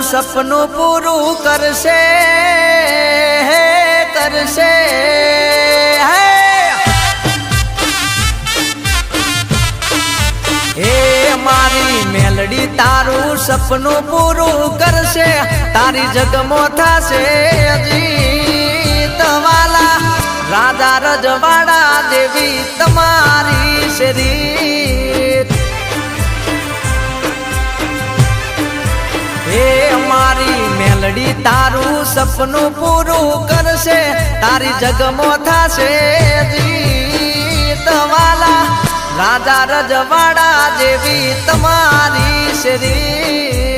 સપનું પૂરું કરશે કરશે હે મારી મેલડી તારું સપનું પૂરું કરશે તારી જગમો થશે હજી વાલા રાજા રજવાડા દેવી તમારી શરીર હે મારી મેલડી તારું સપનું પૂરું કરશે તારી જગમો થશે વાલા રાજા રજવાડા દેવી તમારી શરીર